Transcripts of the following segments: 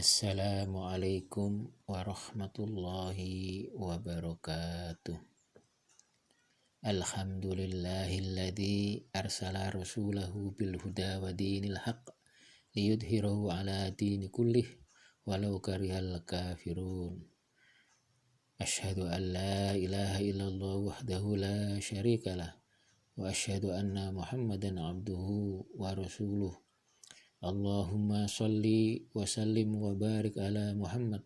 Assalamualaikum warahmatullahi wabarakatuh. Alhamdulillahilladzi arsala rasulahu bil huda wa dinil haq liyudhhirahu ala dini kullih walau karihal kafirun. Asyhadu an la ilaha illallah wahdahu la syarikalah wa asyhadu anna Muhammadan abduhu wa rasuluh. Allahumma sholli wa sallim wa barik ala Muhammad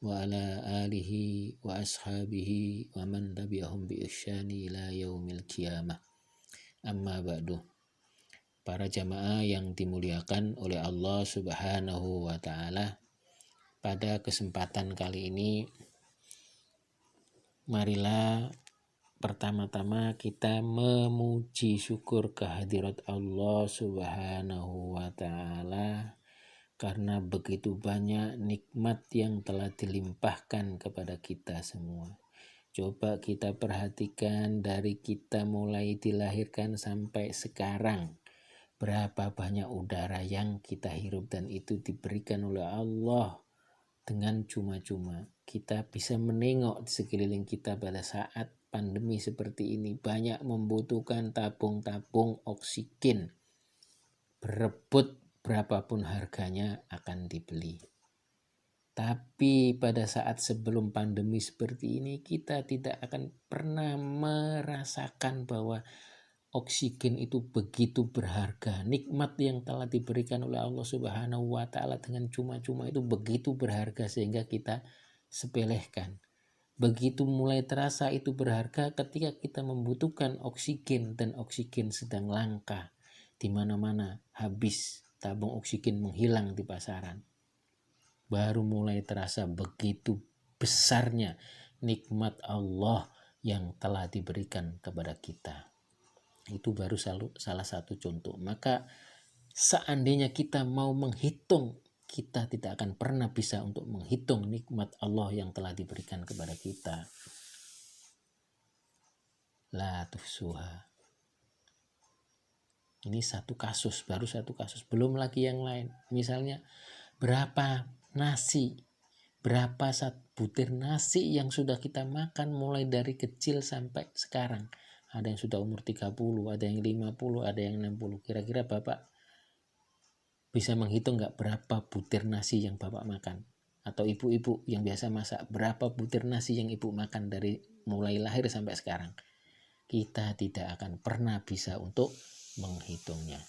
wa ala alihi wa ashabihi wa man tabi'ahum bi ihsani ila yaumil qiyamah. Amma ba'du. Para jamaah yang dimuliakan oleh Allah Subhanahu wa taala, pada kesempatan kali ini marilah pertama-tama kita memuji syukur kehadirat Allah Subhanahu wa ta'ala karena begitu banyak nikmat yang telah dilimpahkan kepada kita semua. Coba kita perhatikan dari kita mulai dilahirkan sampai sekarang, berapa banyak udara yang kita hirup dan itu diberikan oleh Allah dengan cuma-cuma. Kita bisa menengok di sekeliling kita pada saat pandemi seperti ini, banyak membutuhkan tabung-tabung oksigen, berebut berapapun harganya akan dibeli. Tapi pada saat sebelum pandemi seperti ini, kita tidak akan pernah merasakan bahwa oksigen itu begitu berharga. Nikmat yang telah diberikan oleh Allah Subhanahu wa taala dengan cuma-cuma itu begitu berharga sehingga kita sepelehkan. Begitu mulai terasa itu berharga ketika kita membutuhkan oksigen dan oksigen sedang langka. Di mana-mana habis, tabung oksigen menghilang di pasaran. Baru mulai terasa begitu besarnya nikmat Allah yang telah diberikan kepada kita. Itu baru salah satu contoh. Maka seandainya kita mau menghitung, kita tidak akan pernah bisa untuk menghitung nikmat Allah yang telah diberikan kepada kita. La tuhsuha. Ini satu kasus, baru satu kasus. Belum lagi yang lain. Misalnya berapa nasi, berapa butir nasi yang sudah kita makan mulai dari kecil sampai sekarang. Ada yang sudah umur 30, ada yang 50, ada yang 60. Kira-kira Bapak bisa menghitung nggak berapa butir nasi yang Bapak makan? Atau ibu-ibu yang biasa masak, berapa butir nasi yang ibu makan dari mulai lahir sampai sekarang? Kita tidak akan pernah bisa untuk menghitungnya.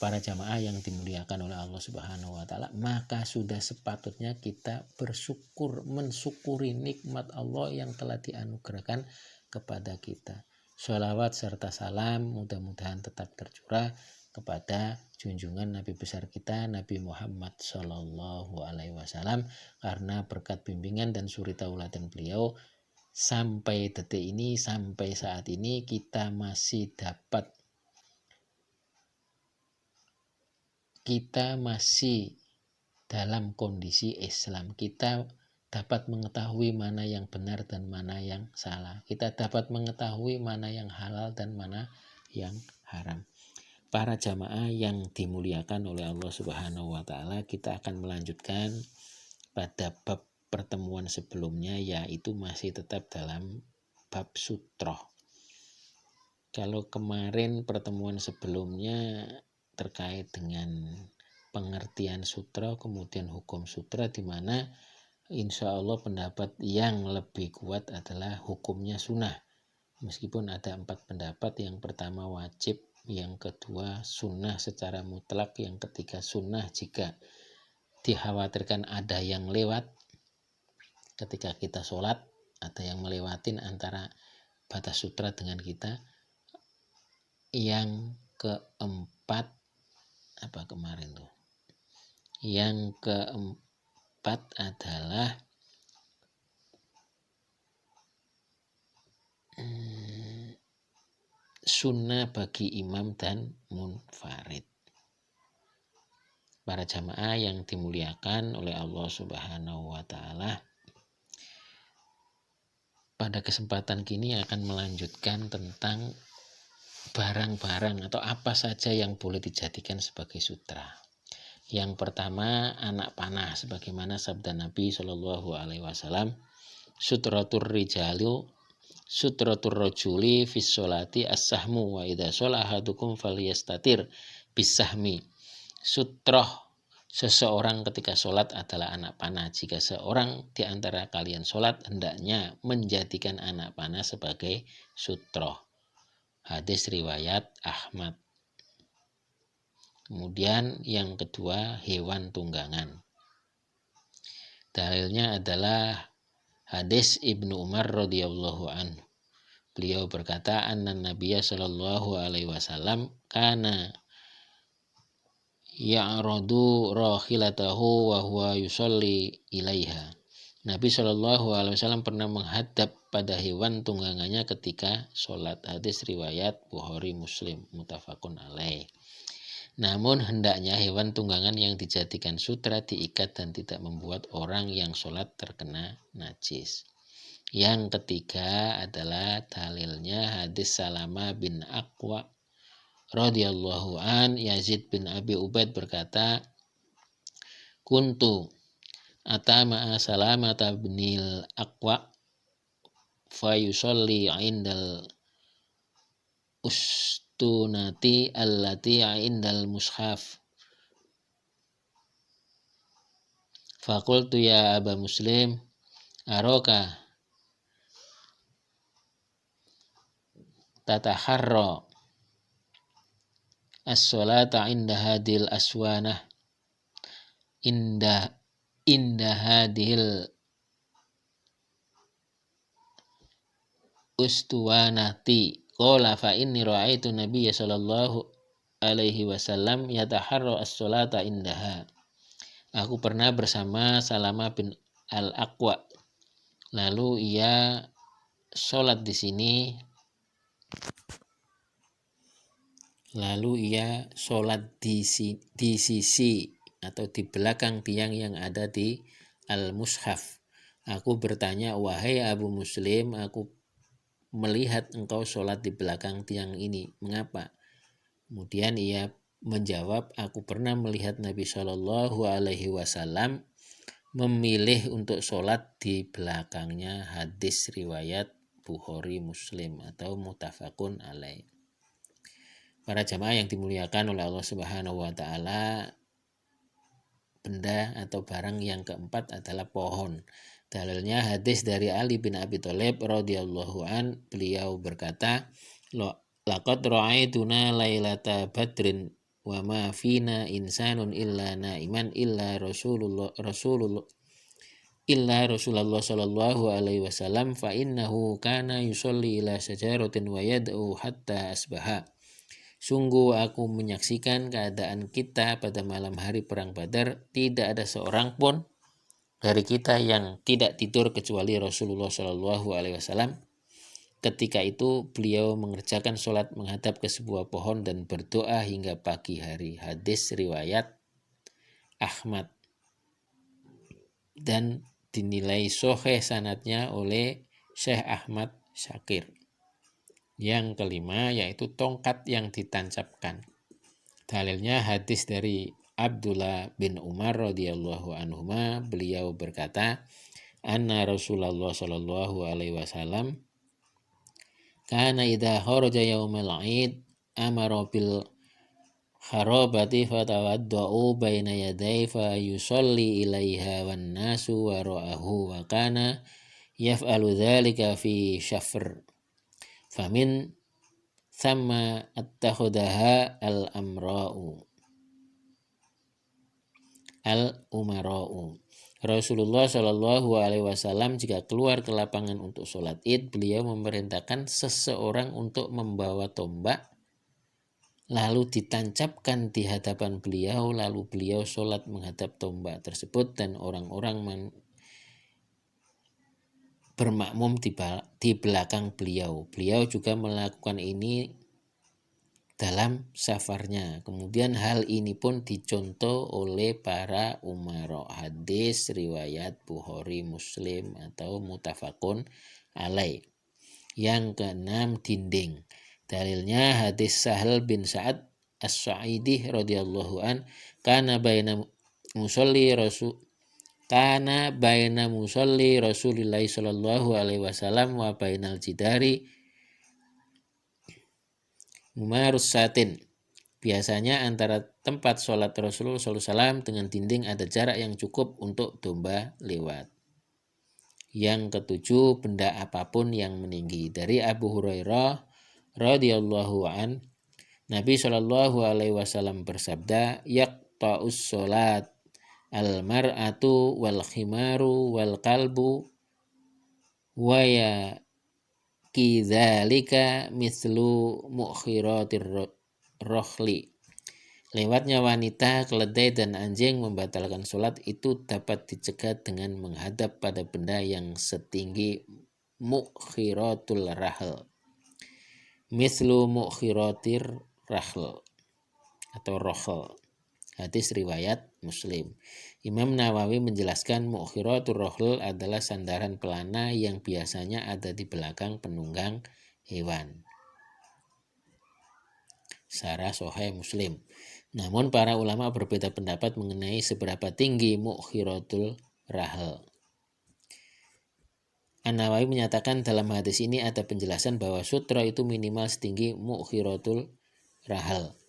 Para jamaah yang dimuliakan oleh Allah Subhanahu wa taala, maka sudah sepatutnya kita bersyukur, mensyukuri nikmat Allah yang telah dianugerahkan kepada kita. Sholawat serta salam mudah-mudahan tetap tercurah kepada junjungan Nabi besar kita, Nabi Muhammad Sallallahu Alaihi Wasallam, karena berkat bimbingan dan suri tauladan beliau sampai detik ini, sampai saat ini kita masih dalam kondisi Islam. Kita dapat mengetahui mana yang benar dan mana yang salah. Kita dapat mengetahui mana yang halal dan mana yang haram. Para jamaah yang dimuliakan oleh Allah Subhanahu wa taala, kita akan melanjutkan pada bab pertemuan sebelumnya, yaitu masih tetap dalam bab sutroh. Kalau kemarin pertemuan sebelumnya terkait dengan pengertian sutra, kemudian hukum sutra, di mana insya Allah pendapat yang lebih kuat adalah hukumnya sunnah. Meskipun ada 4 pendapat, yang pertama wajib, yang kedua sunnah secara mutlak, yang ketiga sunnah jika dikhawatirkan ada yang lewat ketika kita sholat, ada yang melewatin antara batas sutra dengan kita. Yang keempat Yang keempat adalah sunnah bagi imam dan munfarid. Para jamaah yang dimuliakan oleh Allah Subhanahu wa taala, pada kesempatan kini akan melanjutkan tentang barang-barang atau apa saja yang boleh dijadikan sebagai sutra. Yang pertama anak panah, sebagaimana sabda Nabi Shallallahu Alaihi Wasallam, sutratur rojuli fis sholati as-sahmu wa idza shola ahadukum falyastatir bis-sahmi. Sutroh seseorang ketika sholat adalah anak panah. Jika seorang di antara kalian sholat, hendaknya menjadikan anak panah sebagai sutroh. Hadis riwayat Ahmad. Kemudian yang kedua, hewan tunggangan. Dalilnya adalah hadis Ibnu Umar radhiyallahu anhu. Beliau berkata, anna Nabiya sallallahu alaihi wasallam kana ya'radu rahilatahu wa huwa yusolli ilaiha. Nabi Shallallahu alaihi wasallam pernah menghadap pada hewan tunggangannya ketika sholat. Hadis riwayat Bukhari Muslim, muttafaqun alaih. Namun hendaknya hewan tunggangan yang dijadikan sutra diikat dan tidak membuat orang yang sholat terkena najis. Yang ketiga adalah dalilnya hadis Salama bin Aqwa radhiyallahu an. Yazid bin Abi Ubaid berkata, kuntu atama Salamata binil Aqwa fa yusolli indal ustunati allati indal mushaf. Faqultu ya Aba Muslim aroka tataharra as-sholata inda hadil aswanah inda hadil ustuwanati. Qala fa inni ra'aitu Nabiyya sallallahu alaihi wasallam yataharra as-sholata indaha. Aku pernah bersama Salama bin Al-Aqwa, lalu ia sholat di sini, di sisi atau di belakang tiang yang ada di Al-Mushaf. Aku bertanya, wahai Abu Muslim, aku melihat engkau sholat di belakang tiang ini, mengapa? Kemudian ia menjawab, aku pernah melihat Nabi Shallallahu Alaihi Wasallam memilih untuk sholat di belakangnya. Hadis riwayat Bukhari Muslim atau muttafaqun alaih. Para jamaah yang dimuliakan oleh Allah Subhanahu wa taala, benda atau barang yang keempat adalah pohon. Dalilnya hadis dari Ali bin Abi Thalib radhiyallahu an, beliau berkata, laqad ra'aituna lailata badrin wa ma fina insanun illa naiman illa Rasulullah sallallahu alaihi wasallam fa innahu kana yusolli ila syajaratin wa yad'u hatta asbaha. Sungguh aku menyaksikan keadaan kita pada malam hari perang Badar, tidak ada seorang pun dari kita yang tidak tidur kecuali Rasulullah Shallallahu Alaihi Wasallam. Ketika itu beliau mengerjakan sholat menghadap ke sebuah pohon dan berdoa hingga pagi hari. Hadis riwayat Ahmad dan dinilai sahih sanadnya oleh Syekh Ahmad Syakir. Yang kelima yaitu tongkat yang ditancapkan. Dalilnya hadis dari Abdullah bin Umar radhiyallahu anhuma, beliau berkata, anna Rasulullah sallallahu alaihi wasallam kana idza kharaja yaumal 'id amara bil kharabati fatawadda'u baina yaday fa yusalli ilaiha wan nasu wara'ahu wa kana yaf'alu dzalika fi syafr. Famin sama attakhudaha al-umara'u. Rasulullah Shallallahu Alaihi Wasallam jika keluar ke lapangan untuk sholat id, beliau memerintahkan seseorang untuk membawa tombak, lalu ditancapkan di hadapan beliau, lalu beliau sholat menghadap tombak tersebut dan orang-orang bermakmum di belakang beliau. Beliau juga melakukan ini dalam safarnya. Kemudian hal ini pun dicontoh oleh para umara. Hadis riwayat Bukhari Muslim atau muttafaqun alaih. Yang keenam, dinding. Dalilnya hadis Sahal bin Sa'ad As-Sa'idi radhiyallahu an, kana baina musolli Rasulillah sallallahu alaihi wasallam wa bainal jidari mumarus satin. Biasanya antara tempat sholat Rasulullah SAW dengan dinding ada jarak yang cukup untuk domba lewat. Yang ketujuh, benda apapun yang meninggi. Dari Abu Hurairah radhiyallahu an, Nabi Shallallahu alaihi wasallam bersabda, yaqta'us sholat al-mar'atu wal khimaru wal kalbu wa ya kidzalika mislu mukhiratir rohli. Lewatnya wanita, keledai, dan anjing membatalkan sholat itu dapat dicegah dengan menghadap pada benda yang setinggi mukhiratul rahl. Mislu mukhiratir rahl atau rohl. Hadis riwayat Muslim. Imam Nawawi menjelaskan mukhiratul rohl adalah sandaran pelana yang biasanya ada di belakang penunggang hewan. Syarah Sahih Muslim. Namun para ulama berbeda pendapat mengenai seberapa tinggi mukhiratul rahl. An-Nawawi menyatakan dalam hadis ini ada penjelasan bahwa sutra itu minimal setinggi mukhiratul rahl,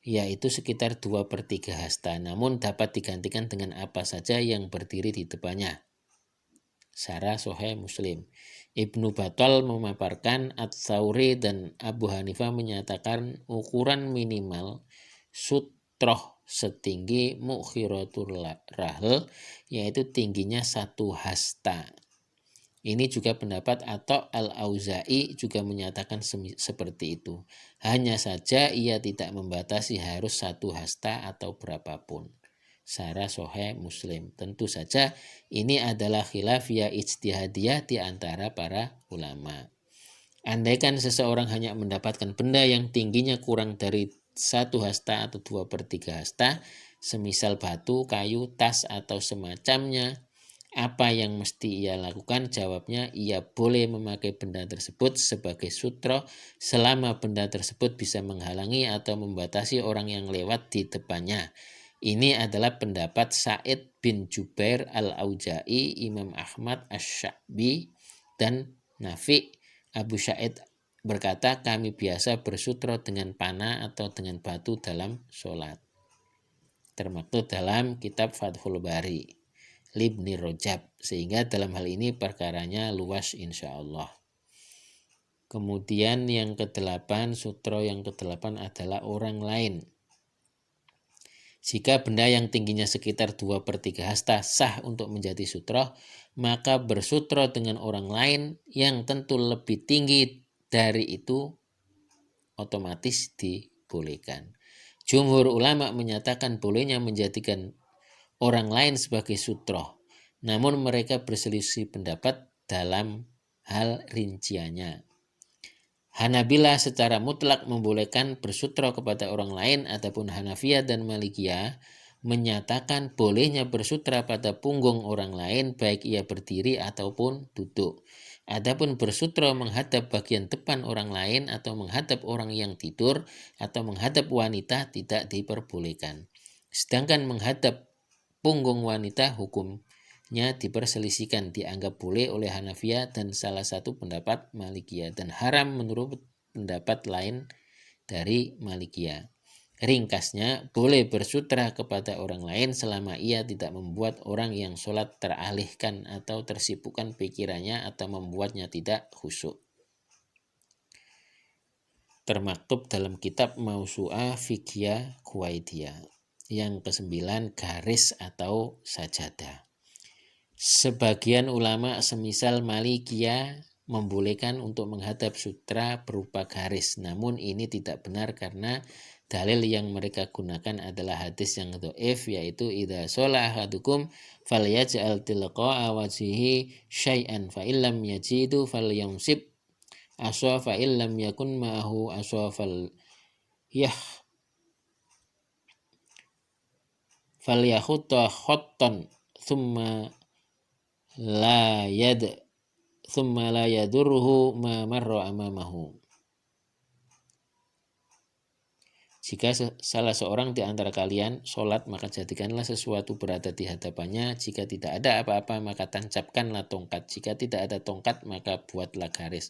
yaitu sekitar 2/3 hasta, namun dapat digantikan dengan apa saja yang berdiri di depannya. Syarah Sahih Muslim. Ibnu Battal memaparkan, Ats-Tsauri dan Abu Hanifah menyatakan ukuran minimal sutroh setinggi mukhiratul rahl, yaitu tingginya 1 hasta. Ini juga pendapat Atha al-Auza'i juga menyatakan seperti itu. Hanya saja ia tidak membatasi harus 1 hasta atau berapapun. Syarah Sahih Muslim. Tentu saja ini adalah khilafiyah ijtihadiyah di antara para ulama. Andaikan seseorang hanya mendapatkan benda yang tingginya kurang dari 1 hasta atau 2/3 hasta, semisal batu, kayu, tas, atau semacamnya, apa yang mesti ia lakukan? Jawabnya, ia boleh memakai benda tersebut sebagai sutra selama benda tersebut bisa menghalangi atau membatasi orang yang lewat di depannya. Ini adalah pendapat Sa'id bin Jubair al-Auza'i, Imam Ahmad Asy-Sya'bi, dan Nafi'. Abu Sa'id berkata, kami biasa bersutra dengan panah atau dengan batu dalam sholat. Termaktub dalam kitab Fathul Bari Ibnu Rajab, sehingga dalam hal ini perkaranya luas insya Allah. Kemudian yang ke-8, sutra yang ke-8 adalah orang lain. Jika benda yang tingginya sekitar 2/3 hasta sah untuk menjadi sutra, maka bersutra dengan orang lain yang tentu lebih tinggi dari itu otomatis dibolehkan. Jumhur ulama menyatakan bolehnya menjadikan orang lain sebagai sutra, namun mereka berselisih pendapat dalam hal rinciannya. Hanabilah secara mutlak membolehkan bersutra kepada orang lain, adapun Hanafiyah dan Malikiyah menyatakan bolehnya bersutra pada punggung orang lain baik ia berdiri ataupun duduk. Adapun bersutra menghadap bagian depan orang lain atau menghadap orang yang tidur atau menghadap wanita tidak diperbolehkan. Sedangkan menghadap punggung wanita hukumnya diperselisihkan, dianggap boleh oleh Hanafiyah dan salah satu pendapat Malikiyah, dan haram menurut pendapat lain dari Malikiyah. Ringkasnya, boleh bersutra kepada orang lain selama ia tidak membuat orang yang sholat teralihkan atau tersibukkan pikirannya atau membuatnya tidak khusyuk. Termaktub dalam kitab Mausu'ah Fiqhiyah Kuwaitiyah. Yang ke-9, garis atau sajadah. Sebagian ulama semisal Malikiyah membolehkan untuk menghadap sutra berupa garis, namun ini tidak benar karena dalil yang mereka gunakan adalah hadis yang dhaif, yaitu idza shalla ahadukum falyaj'al tilqa'a wajhihi syai'an fa illam yajidu falyamsib aswa fa illam yakun ma'ahu aswa falyahutta khattan thumma la yadurruhu ma marra amamahu. Jika salah seorang di antara kalian sholat, maka jadikanlah sesuatu berada di hadapannya. Jika tidak ada apa-apa, maka tancapkanlah tongkat. Jika tidak ada tongkat, maka buatlah garis.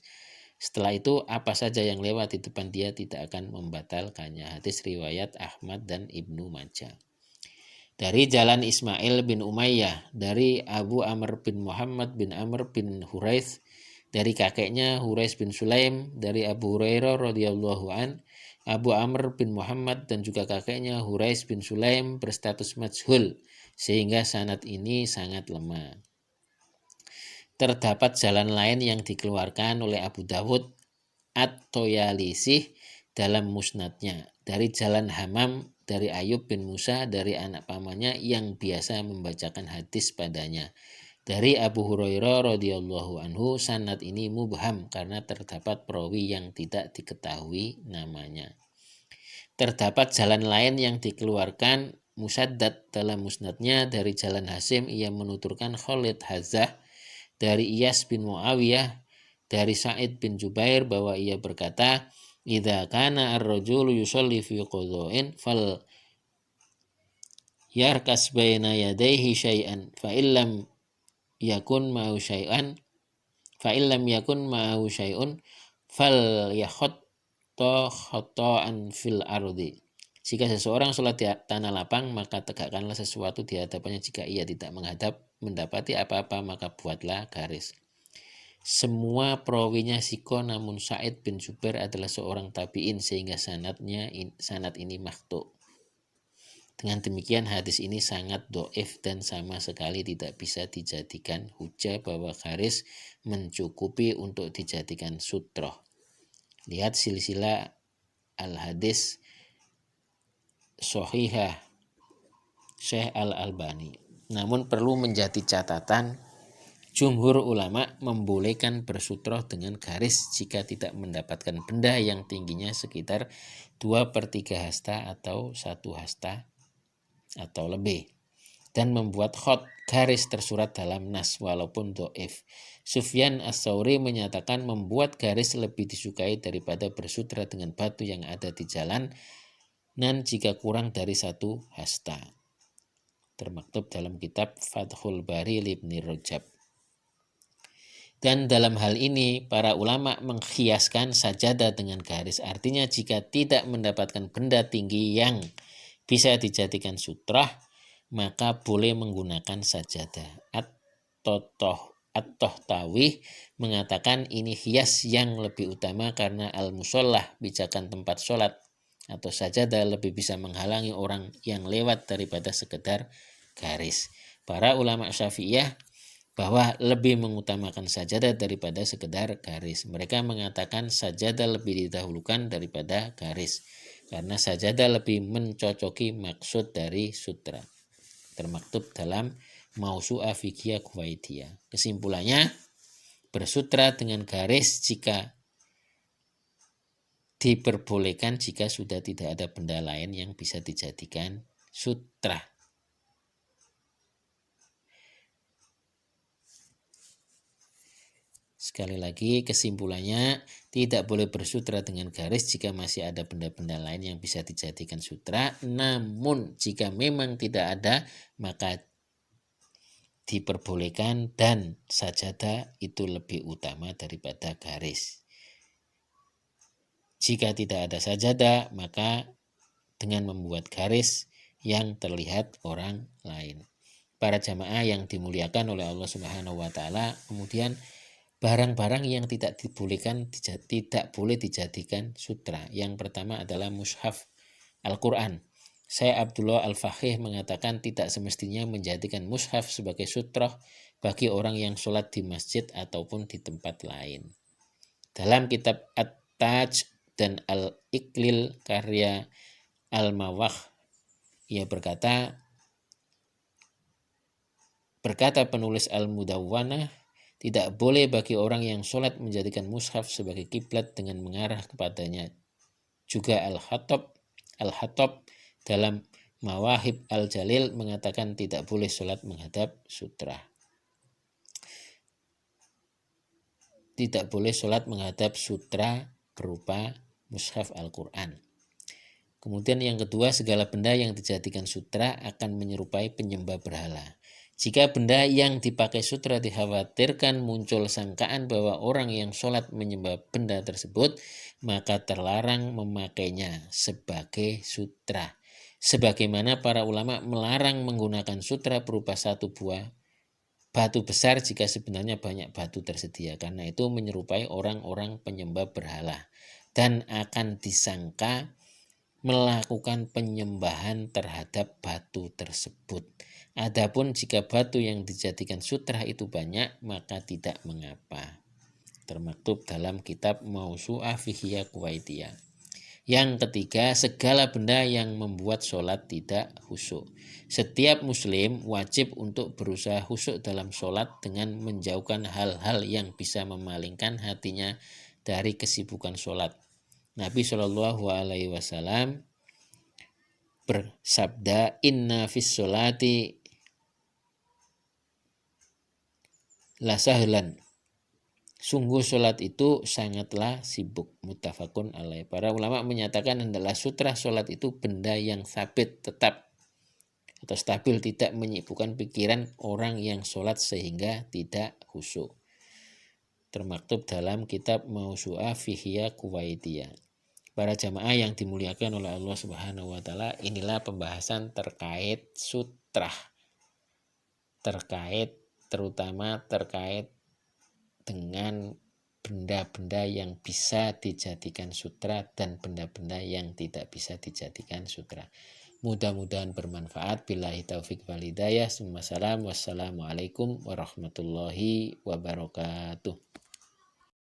Setelah itu, apa saja yang lewat di depan dia tidak akan membatalkannya. Hadis riwayat Ahmad dan Ibnu Majah. Dari jalan Ismail bin Umayyah, dari Abu Amr bin Muhammad bin Amr bin Huraith, dari kakeknya Hurais bin Sulaim, dari Abu Hurairah radhiyallahu an, Abu Amr bin Muhammad dan juga kakeknya Hurais bin Sulaim berstatus majhul, sehingga sanad ini sangat lemah. Terdapat jalan lain yang dikeluarkan oleh Abu Dawud At-Toyalisih dalam musnadnya, dari jalan Hamam, dari Ayub bin Musa, dari anak pamannya yang biasa membacakan hadis padanya. Dari Abu Hurairah radhiyallahu anhu, sanad ini mubham karena terdapat perawi yang tidak diketahui namanya. Terdapat jalan lain yang dikeluarkan Musaddad dalam musnadnya, dari jalan Hasim, ia menuturkan Khalid Hazah, dari Iyas bin Muawiyah, dari Sa'id bin Jubair bahwa ia berkata, "Idza kana ar-rajulu yusalli fi qudhu'in fal yarkas baina yadayhi syai'an fa illam yakun ma'u syai'an fa illam yakun ma'u syai'un fal yakhatta khata'an fil ardi." Jika seseorang sholat di tanah lapang, maka tegakkanlah sesuatu di hadapannya. Jika ia tidak mendapati apa-apa, maka buatlah garis. Semua perawinya siko, namun Sa'id bin Jubair adalah seorang tabi'in sehingga sanad ini makhtu'. Dengan demikian hadis ini sangat do'if dan sama sekali tidak bisa dijadikan hujah bahwa garis mencukupi untuk dijadikan sutroh. Lihat silsilah al-hadis Shahihah Syekh Al-Albani. Namun perlu menjadi catatan, jumhur ulama membolehkan bersutroh dengan garis jika tidak mendapatkan benda yang tingginya sekitar 2/3 hasta atau 1 hasta atau lebih, dan membuat khot garis tersurat dalam nas walaupun do'if. Sufyan As-Tsauri menyatakan membuat garis lebih disukai daripada bersutra dengan batu yang ada di jalan nan jika kurang dari 1 hasta. Termaktub dalam kitab Fathul Bari Ibnu Rajab. Dan dalam hal ini para ulama menghiaskan sajadah dengan garis. Artinya jika tidak mendapatkan benda tinggi yang bisa dijadikan sutrah, maka boleh menggunakan sajadah. At-Tohtawih mengatakan ini hias yang lebih utama karena al-musollah, pijakan tempat sholat atau sajadah, lebih bisa menghalangi orang yang lewat daripada sekedar garis. Para ulama Syafi'iyah bahwa lebih mengutamakan sajadah daripada sekedar garis. Mereka mengatakan sajadah lebih didahulukan daripada garis karena sajadah lebih mencocoki maksud dari sutra. Termaktub dalam Mausu'ah Fiqhiyah Kuwaitiyah. Kesimpulannya, bersutra dengan garis jika diperbolehkan jika sudah tidak ada benda lain yang bisa dijadikan sutra. Sekali lagi, kesimpulannya tidak boleh bersutra dengan garis jika masih ada benda-benda lain yang bisa dijadikan sutra. Namun jika memang tidak ada, maka diperbolehkan dan sajadah itu lebih utama daripada garis. Jika tidak ada sajadah, maka dengan membuat garis yang terlihat orang lain. Para jamaah yang dimuliakan oleh Allah Subhanahu wa taala, kemudian barang-barang yang tidak dibolehkan tidak boleh dijadikan sutra. Yang pertama adalah mushaf Al-Quran. Syekh Abdullah Al-Faqih mengatakan tidak semestinya menjadikan mushaf sebagai sutra bagi orang yang sholat di masjid ataupun di tempat lain. Dalam kitab At-Taj dan Al-Iqlil karya Al-Mawakh, ia berkata penulis Al-Mudawwanah, tidak boleh bagi orang yang sholat menjadikan mushaf sebagai kiblat dengan mengarah kepadanya. Juga Al-Hattab dalam Mawahib Al-Jalil mengatakan tidak boleh sholat menghadap sutra. Tidak boleh sholat menghadap sutra berupa mushaf Al-Quran. Kemudian yang kedua, segala benda yang dijadikan sutra akan menyerupai penyembah berhala. Jika benda yang dipakai sutra dikhawatirkan muncul sangkaan bahwa orang yang sholat menyembah benda tersebut, maka terlarang memakainya sebagai sutra. Sebagaimana para ulama melarang menggunakan sutra berupa satu buah batu besar jika sebenarnya banyak batu tersedia, karena itu menyerupai orang-orang penyembah berhala dan akan disangka melakukan penyembahan terhadap batu tersebut. Adapun jika batu yang dijadikan sutra itu banyak, maka tidak mengapa. Termaktub dalam kitab Mausu'ah Fiqhiyah Kuwaitiyah. Yang ketiga, segala benda yang membuat sholat tidak khusyuk. Setiap muslim wajib untuk berusaha khusyuk dalam sholat dengan menjauhkan hal-hal yang bisa memalingkan hatinya dari kesibukan sholat. Nabi Shallallahu Alaihi Wasallam bersabda, inna fis sholati la sahlan. Sungguh sholat itu sangatlah sibuk. Muttafaqun alaih. Para ulama menyatakan adalah sutra sholat itu benda yang sabit, tetap atau stabil, tidak menyibukkan pikiran orang yang sholat sehingga tidak khusyuk. Termaktub dalam kitab Mausu'ah Fiqhiyah Kuwaitiyah. Para jamaah yang dimuliakan oleh Allah Subhanahu wa taala, inilah pembahasan terkait sutra. Terutama terkait dengan benda-benda yang bisa dijadikan sutra dan benda-benda yang tidak bisa dijadikan sutra. Mudah-mudahan bermanfaat. Billahi taufik wal hidayah. Wassalamualaikum warahmatullahi wabarakatuh.